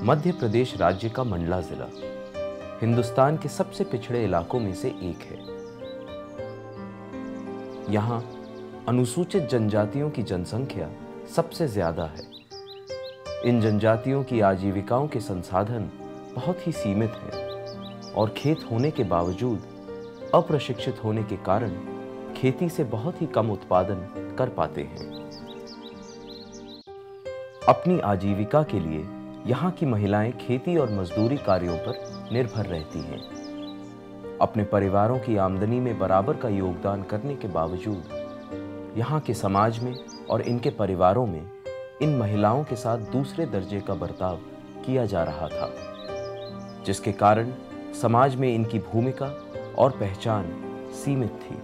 मध्य प्रदेश राज्य का मंडला जिला हिंदुस्तान के सबसे पिछड़े इलाकों में से एक है। यहाँ अनुसूचित जनजातियों की जनसंख्या सबसे ज्यादा है। इन जनजातियों की आजीविकाओं के संसाधन बहुत ही सीमित हैं और खेत होने के बावजूद अप्रशिक्षित होने के कारण खेती से बहुत ही कम उत्पादन कर पाते हैं। अपनी आजीविका के लिए यहाँ की महिलाएं खेती और मजदूरी कार्यों पर निर्भर रहती हैं। अपने परिवारों की आमदनी में बराबर का योगदान करने के बावजूद यहाँ के समाज में और इनके परिवारों में इन महिलाओं के साथ दूसरे दर्जे का बर्ताव किया जा रहा था, जिसके कारण समाज में इनकी भूमिका और पहचान सीमित थी,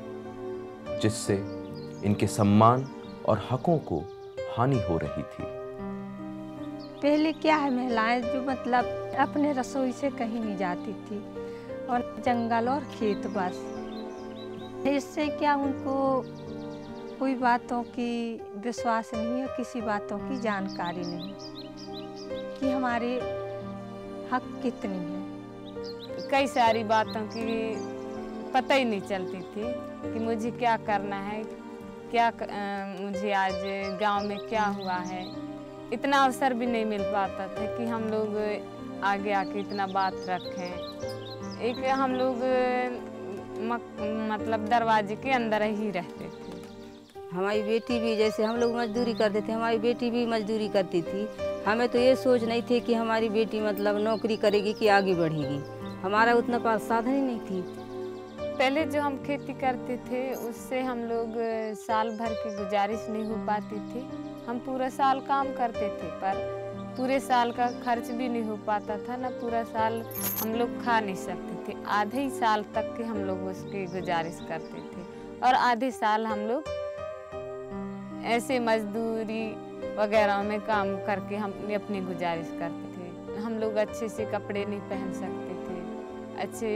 जिससे इनके सम्मान और हकों को हानि हो रही थी। पहले क्या है, महिलाएं जो मतलब अपने रसोई से कहीं नहीं जाती थी और जंगल और खेत बस। इससे क्या उनको कोई बातों की विश्वास नहीं है, किसी बातों की जानकारी नहीं कि हमारे हक कितनी है। कई सारी बातों की पता ही नहीं चलती थी कि मुझे क्या करना है, क्या मुझे आज गांव में क्या हुआ है। इतना अवसर भी नहीं मिल पाता था कि हम लोग आगे आके इतना बात रखें। एक हम लोग मतलब दरवाजे के अंदर ही रहते थे। हमारी बेटी भी, जैसे हम लोग मजदूरी करते थे, हमारी बेटी भी मजदूरी करती थी। हमें तो ये सोच नहीं थी कि हमारी बेटी मतलब नौकरी करेगी कि आगे बढ़ेगी। हमारा उतना पास साधन ही नहीं थी। पहले जो हम खेती करते थे उससे हम लोग साल भर की गुजारिश नहीं हो पाती थी। हम पूरा साल काम करते थे पर पूरे साल का खर्च भी नहीं हो पाता था, ना पूरा साल हम लोग खा नहीं सकते थे। आधे ही साल तक के हम लोग उसकी गुजारिश करते थे और आधे साल हम लोग ऐसे मजदूरी वगैरह में काम करके हम अपनी गुजारिश करते थे। हम लोग अच्छे से कपड़े नहीं पहन सकते थे, अच्छे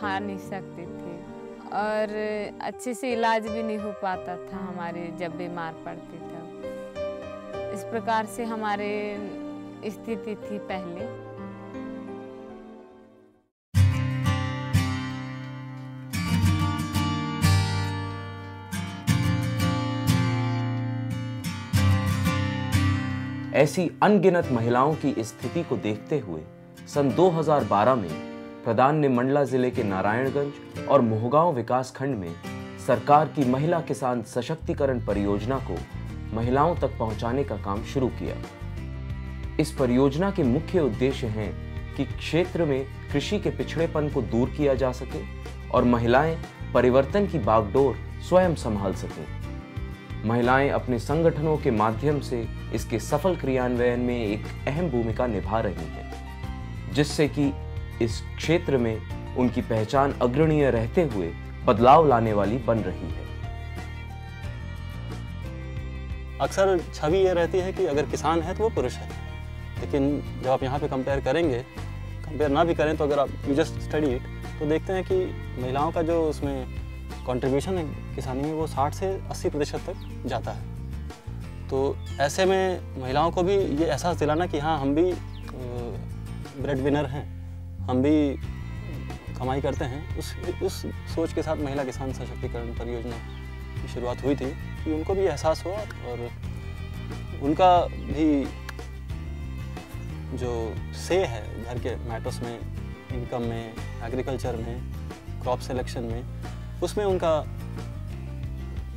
खा नहीं सकते थे और अच्छे से इलाज भी नहीं हो पाता था हमारे जब बीमार पड़ते थे। इस प्रकार से हमारे स्थिति थी पहले। ऐसी अनगिनत महिलाओं की स्थिति को देखते हुए सन 2012 में प्रधान ने मंडला जिले के नारायणगंज और मोहगांव विकास खंड में सरकार की महिला किसान सशक्तिकरण परियोजना को महिलाओं तक पहुंचाने का काम शुरू किया। इस परियोजना के मुख्य उद्देश्य हैं कि क्षेत्र में कृषि के पिछड़ेपन को दूर किया जा सके और महिलाएं परिवर्तन की बागडोर स्वयं संभाल सकें। महिलाएं अपने संगठनों के माध्यम से इसके सफल क्रियान्वयन में एक अहम भूमिका निभा रही हैं, जिससे कि इस क्षेत्र में उनकी पहचान अग्रणीय रहते हुए बदलाव लाने वाली बन रही है। अक्सर छवि ये रहती है कि अगर किसान है तो वो पुरुष है, लेकिन जब आप यहाँ पे कंपेयर ना भी करें तो अगर आप यू जस्ट स्टडी इट तो देखते हैं कि महिलाओं का जो उसमें कंट्रीब्यूशन है किसानी में वो 60 से 80% तक जाता है। तो ऐसे में महिलाओं को भी ये एहसास दिलाना कि हाँ हम भी ब्रेड विनर हैं, हम भी कमाई करते हैं, उस सोच के साथ महिला किसान सशक्तिकरण परियोजना की शुरुआत हुई थी कि उनको भी एहसास हो और उनका भी जो से है घर के मैटर्स में, इनकम में, एग्रीकल्चर में, क्रॉप सिलेक्शन में, उसमें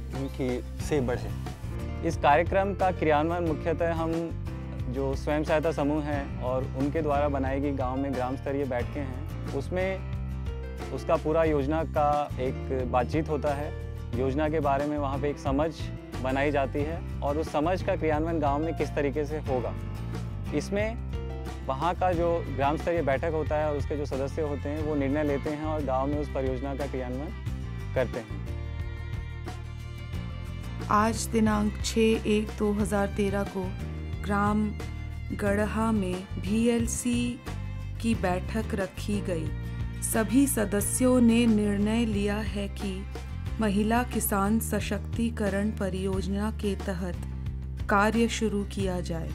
उनकी से बढ़े। इस कार्यक्रम का क्रियान्वयन मुख्यतः हम जो स्वयं सहायता समूह हैं और उनके द्वारा बनाई गई गांव में ग्राम स्तरीय बैठकें हैं, उसमें उसका पूरा योजना का एक बातचीत होता है। योजना के बारे में वहाँ पे एक समझ बनाई जाती है और उस समझ का क्रियान्वयन गांव में किस तरीके से होगा, इसमें वहाँ का जो ग्राम स्तरीय बैठक होता है और उसके जो सदस्य होते हैं वो निर्णय लेते हैं और गांव में उस परियोजना का क्रियान्वयन करते हैं। आज दिनांक 6/1/2013 को ग्राम गढ़हा में VLC की बैठक रखी गई। सभी सदस्यों ने निर्णय लिया है कि महिला किसान सशक्तिकरण परियोजना के तहत कार्य शुरू किया जाए।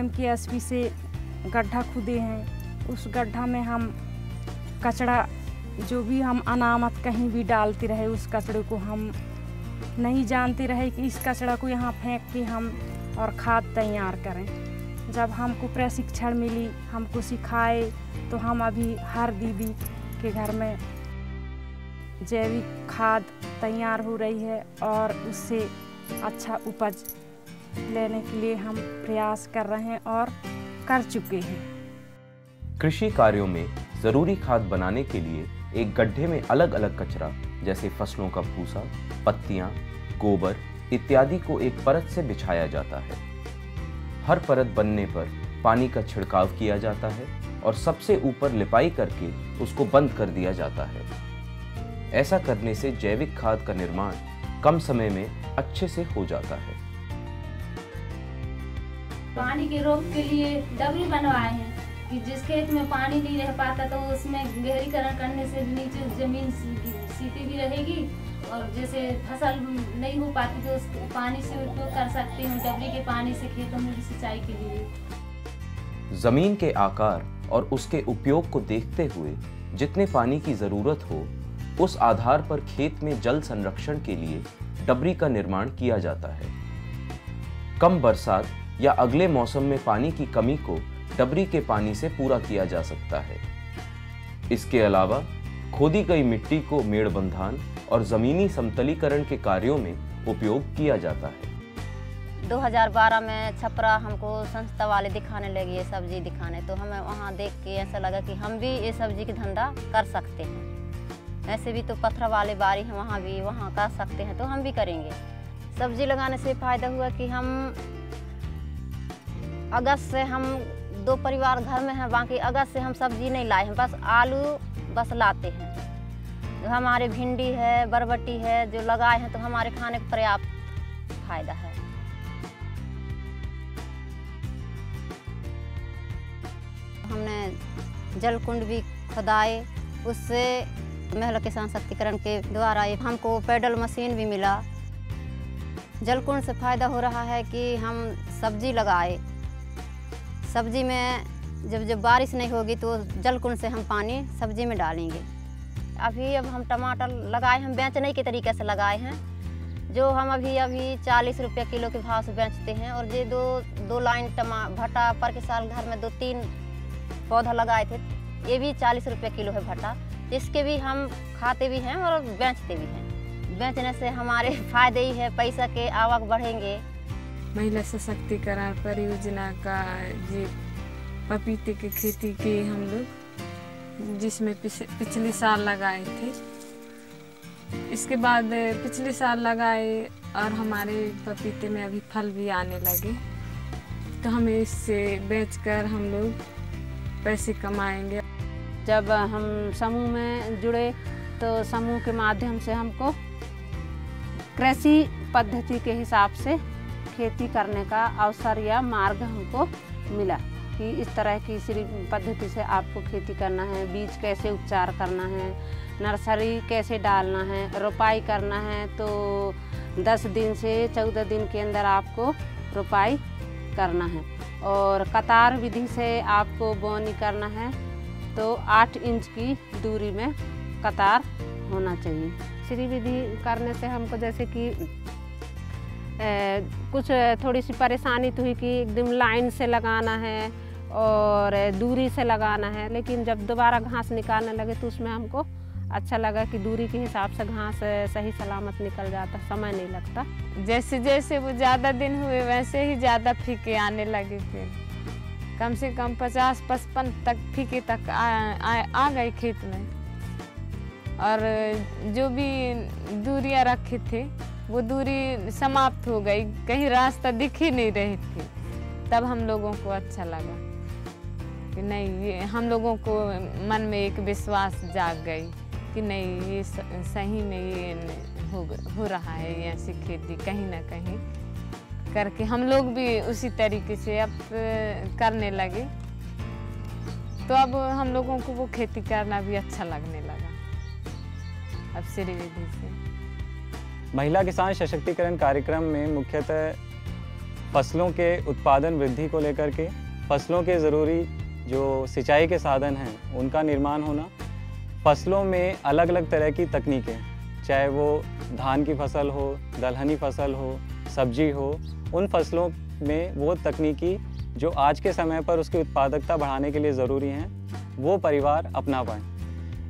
MKSP से गड्ढा खुदे हैं, उस गड्ढा में हम कचरा जो भी हम अनामत कहीं भी डालते रहे, उस कचड़े को हम नहीं जानते रहे कि इस कचरा को यहाँ फेंक के हम और खाद तैयार करें। जब हमको प्रशिक्षण मिली, हमको सिखाए, तो हम अभी हर दीदी के घर में जैविक खाद तैयार हो रही है और उससे अच्छा उपज लेने के लिए हम प्रयास कर रहे हैं और कर चुके हैं। कृषि कार्यों में जरूरी खाद बनाने के लिए एक गड्ढे में अलग अलग कचरा जैसे फसलों का भूसा, पत्तियां, गोबर इत्यादि को एक परत से बिछाया जाता है। हर परत बनने पर पानी का छिड़काव किया जाता है और सबसे ऊपर लिपाई करके उसको बंद कर दिया जाता है। ऐसा करने से जैविक खाद का निर्माण कम समय में अच्छे से हो जाता है। पानी के रोक के लिए डबरी बनवाए हैं कि जिस खेत में पानी नहीं रह पाता तो उसमें गहरीकरण करने से नीचे जमीन सीधी भी रहेगी और जैसे फसल नहीं हो पाती तो उस पानी से उपयोग कर सकते हैं, डबरी के पानी से खेतों में भी सिंचाई के लिए। जमीन के आकार और उसके उपयोग को देखते हुए जितने पानी की जरूरत हो, उस आधार पर खेत में जल संरक्षण के लिए डबरी का निर्माण किया जाता है। कम बरसात या अगले मौसम में पानी की कमी को डबरी के पानी से पूरा किया जा सकता है। इसके अलावा खोदी गई मिट्टी को मेड़बंधान और जमीनी समतलीकरण के कार्यों में उपयोग किया जाता है। 2012 में छपरा हमको संस्था वाले दिखाने लगे ये सब्जी दिखाने, तो हमें वहाँ देख के ऐसा लगा कि हम भी ये सब्जी की धंधा कर सकते हैं। ऐसे भी तो पत्थर वाले बारी हैं, वहाँ कर सकते हैं, तो हम भी करेंगे। सब्जी लगाने से फ़ायदा हुआ कि हम अगस्त से हम 2 परिवार घर में हैं, बाकी अगस्त से हम सब्जी नहीं लाए हैं, बस आलू बस लाते हैं। जो हमारे भिंडी है, बरबटी है, जो लगाए हैं तो हमारे खाने को पर्याप्त फायदा है। हमने जल कुंड भी खुदाए, उससे महिला किसान शक्तिकरण के द्वारा हमको पैडल मशीन भी मिला। जल कुंड से फ़ायदा हो रहा है कि हम सब्जी लगाए, सब्जी में जब बारिश नहीं होगी तो जल कुंड से हम पानी सब्जी में डालेंगे। अब हम टमाटर लगाए, हम बेचने के तरीके से लगाए हैं, जो हम अभी 40 रुपये किलो के भाव से बेचते हैं। और ये दो लाइन भट्टा पर के साल घर में 2-3 पौधा लगाए थे, ये भी 40 रुपये किलो है भट्टा, जिसके भी हम खाते भी हैं और बेचते भी हैं। बेचने से हमारे फायदे ही है, पैसा के आवक बढ़ेंगे। महिला सशक्तिकरण परियोजना का ये पपीते की खेती की हम लोग, जिसमें पिछले साल लगाए थे। इसके बाद पिछले साल लगाए और हमारे पपीते में अभी फल भी आने लगे, तो हमें इससे बेचकर हम लोग पैसे कमाएंगे। जब हम समूह में जुड़े तो समूह के माध्यम से हमको कृषि पद्धति के हिसाब से खेती करने का अवसर या मार्ग हमको मिला कि इस तरह की पद्धति से आपको खेती करना है, बीज कैसे उपचार करना है, नर्सरी कैसे डालना है, रोपाई करना है तो 10 दिन से 14 दिन के अंदर आपको रोपाई करना है, और कतार विधि से आपको बोनी करना है तो 8 इंच की दूरी में कतार होना चाहिए। श्री विधि करने से हमको जैसे कि कुछ थोड़ी सी परेशानी तो हुई कि एकदम लाइन से लगाना है और दूरी से लगाना है। लेकिन जब दोबारा घास निकालने लगे तो उसमें हमको अच्छा लगा कि दूरी के हिसाब से घास सही सलामत निकल जाता, समय नहीं लगता। जैसे जैसे वो ज़्यादा दिन हुए वैसे ही ज़्यादा फीके आने लगे। फिर कम से कम 50-55 तक फीके तक आ गए खेत में। और जो भी दूरियां रखे थे वो दूरी समाप्त हो गई, कहीं रास्ता दिख ही नहीं रही थी। तब हम लोगों को अच्छा लगा कि नहीं, ये हम लोगों को मन में एक विश्वास जाग गई कि नहीं, ये सही में ये हो रहा है, ये ऐसी खेती कहीं ना कहीं करके हम लोग भी उसी तरीके से अब करने लगे। तो अब हम लोगों को वो खेती करना भी अच्छा लगने लगा अब श्रीविधि से। महिला किसान सशक्तिकरण कार्यक्रम में मुख्यतः फसलों के उत्पादन वृद्धि को लेकर के, फसलों के ज़रूरी जो सिंचाई के साधन हैं उनका निर्माण होना, फसलों में अलग अलग तरह की तकनीकें, चाहे वो धान की फसल हो, दलहनी फसल हो, सब्जी हो, उन फसलों में वो तकनीकी जो आज के समय पर उसकी उत्पादकता बढ़ाने के लिए ज़रूरी हैं, वो परिवार अपना पाएँ।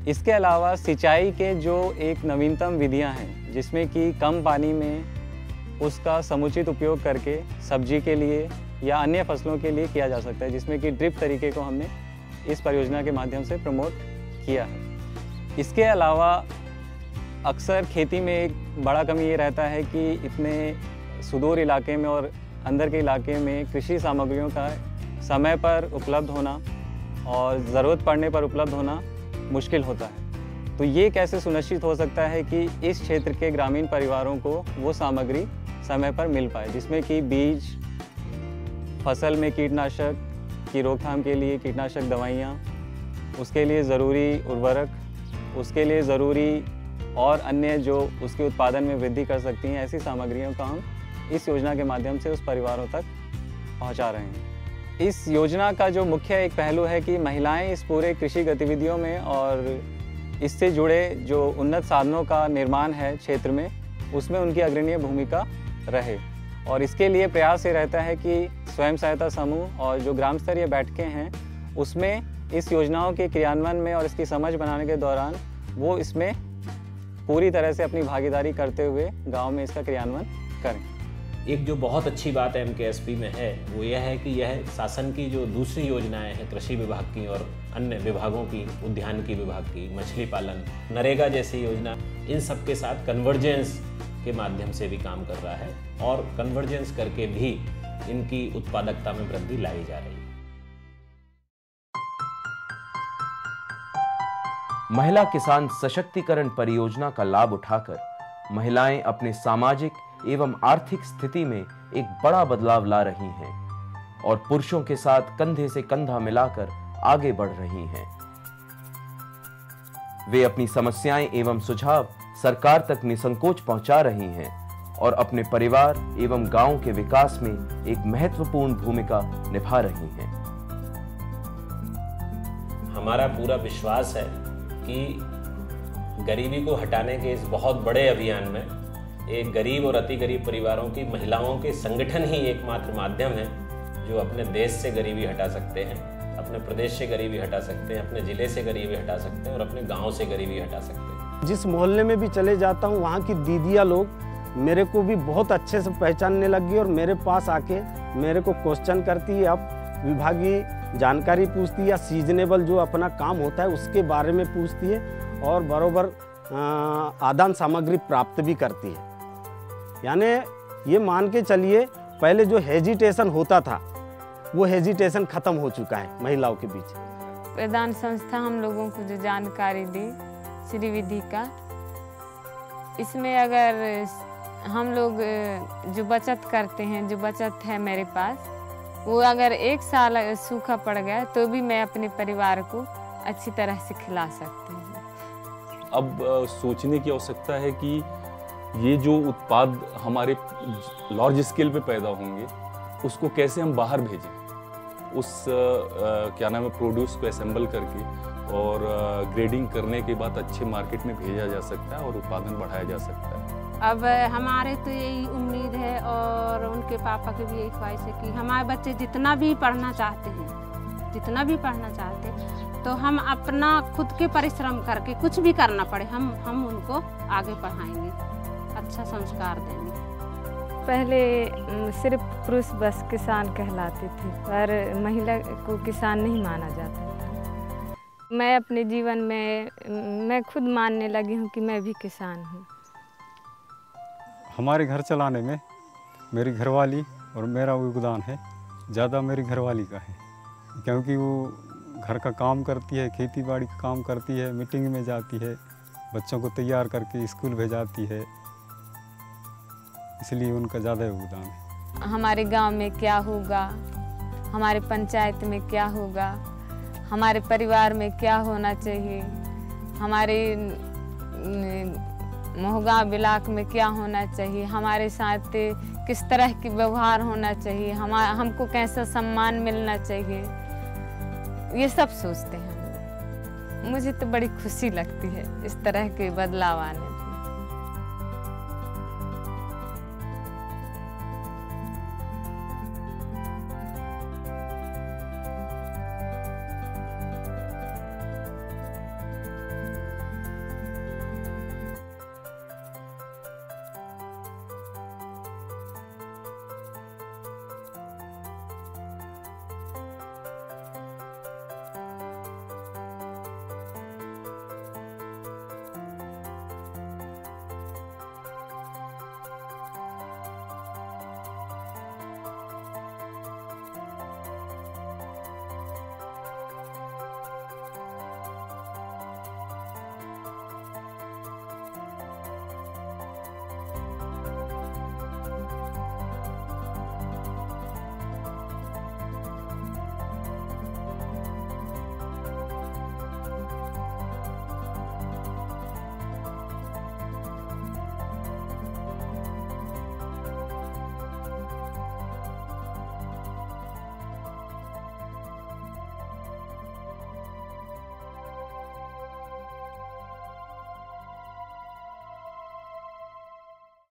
इसके अलावा सिंचाई के जो एक नवीनतम विधियां हैं जिसमें कि कम पानी में उसका समुचित उपयोग करके सब्जी के लिए या अन्य फसलों के लिए किया जा सकता है, जिसमें कि ड्रिप तरीके को हमने इस परियोजना के माध्यम से प्रमोट किया है। इसके अलावा अक्सर खेती में एक बड़ा कमी ये रहता है कि इतने सुदूर इलाके में और अंदर के इलाके में कृषि सामग्रियों का समय पर उपलब्ध होना और ज़रूरत पड़ने पर उपलब्ध होना मुश्किल होता है। तो ये कैसे सुनिश्चित हो सकता है कि इस क्षेत्र के ग्रामीण परिवारों को वो सामग्री समय पर मिल पाए, जिसमें कि बीज, फसल में कीटनाशक की रोकथाम के लिए कीटनाशक दवाइयाँ, उसके लिए ज़रूरी उर्वरक, उसके लिए ज़रूरी और अन्य जो उसके उत्पादन में वृद्धि कर सकती हैं, ऐसी सामग्रियों का हम इस योजना के माध्यम से उस परिवारों तक पहुंचा रहे हैं। इस योजना का जो मुख्य एक पहलू है कि महिलाएं इस पूरे कृषि गतिविधियों में और इससे जुड़े जो उन्नत साधनों का निर्माण है क्षेत्र में, उसमें उनकी अग्रणीय भूमिका रहे। और इसके लिए प्रयास ये रहता है कि स्वयं सहायता समूह और जो ग्राम स्तरीय बैठकें हैं उसमें इस योजनाओं के क्रियान्वयन में और इसकी समझ बनाने के दौरान वो इसमें पूरी तरह से अपनी भागीदारी करते हुए गाँव में इसका क्रियान्वयन करें। एक जो बहुत अच्छी बात MKSP में है वो यह है कि यह शासन की जो दूसरी योजनाएं हैं, कृषि विभाग की और अन्य विभागों की, उद्यानिकी विभाग की, मछली पालन, नरेगा जैसी योजना, इन सब के साथ कन्वर्जेंस के माध्यम से भी काम कर रहा है और कन्वर्जेंस करके भी इनकी उत्पादकता में वृद्धि लाई जा रही है। महिला किसान सशक्तिकरण परियोजना का लाभ उठाकर महिलाएं अपने सामाजिक एवं आर्थिक स्थिति में एक बड़ा बदलाव ला रही हैं और पुरुषों के साथ कंधे से कंधा मिलाकर आगे बढ़ रही हैं। वे अपनी समस्याएं एवं सुझाव सरकार तक निसंकोच पहुंचा रही हैं और अपने परिवार एवं गांव के विकास में एक महत्वपूर्ण भूमिका निभा रही हैं। हमारा पूरा विश्वास है कि गरीबी को हटाने के इस बहुत बड़े अभियान में एक गरीब और अति गरीब परिवारों की महिलाओं के संगठन ही एकमात्र माध्यम है जो अपने देश से गरीबी हटा सकते हैं, अपने प्रदेश से गरीबी हटा सकते हैं, अपने ज़िले से गरीबी हटा सकते हैं और अपने गांव से गरीबी हटा सकते हैं। जिस मोहल्ले में भी चले जाता हूँ वहाँ की दीदियाँ लोग मेरे को भी बहुत अच्छे से पहचानने लगी और मेरे पास आके मेरे को क्वेश्चन करती है, अब विभागीय जानकारी पूछती है या सीजनेबल जो अपना काम होता है उसके बारे में पूछती है और बराबर आदान सामग्री प्राप्त भी करती है। यानी ये मान के चलिए पहले जो हेजिटेशन होता था वो हेजिटेशन खत्म हो चुका है महिलाओं के बीच। प्रदान संस्था हम लोगों को जो जानकारी दी श्रीविधि का, इसमें अगर हम लोग जो बचत करते हैं, जो बचत है मेरे पास, वो अगर 1 साल सूखा पड़ गया तो भी मैं अपने परिवार को अच्छी तरह से खिला सकती हूँ। अब सोचने की आवश्यकता है कि ये जो उत्पाद हमारे लार्ज स्केल पे पैदा होंगे उसको कैसे हम बाहर भेजें, उस क्या नाम है प्रोड्यूस को असेंबल करके और ग्रेडिंग करने के बाद अच्छे मार्केट में भेजा जा सकता है और उत्पादन बढ़ाया जा सकता है। अब हमारे तो यही उम्मीद है और उनके पापा की भी यही ख्वाहिश है कि हमारे बच्चे जितना भी पढ़ना चाहते हैं जितना भी पढ़ना चाहते, तो हम अपना खुद के परिश्रम करके कुछ भी करना पड़े हम उनको आगे पढ़ाएंगे, अच्छा संस्कार देंगे। पहले सिर्फ पुरुष बस किसान कहलाते थे, पर महिला को किसान नहीं माना जाता था। मैं अपने जीवन में मैं खुद मानने लगी हूँ कि मैं भी किसान हूँ। हमारे घर चलाने में मेरी घरवाली और मेरा योगदान है, ज़्यादा मेरी घरवाली का है, क्योंकि वो घर का काम करती है, खेती बाड़ी का काम करती है, मीटिंग में जाती है, बच्चों को तैयार करके स्कूल भेजाती है, इसलिए उनका ज़्यादा योगदान है। हमारे गांव में क्या होगा, हमारे पंचायत में क्या होगा, हमारे परिवार में क्या होना चाहिए, हमारे मोहगांव ब्लॉक में क्या होना चाहिए, हमारे साथ किस तरह की व्यवहार होना चाहिए, हमको कैसा सम्मान मिलना चाहिए, ये सब सोचते हैं। मुझे तो बड़ी खुशी लगती है इस तरह के बदलाव आने।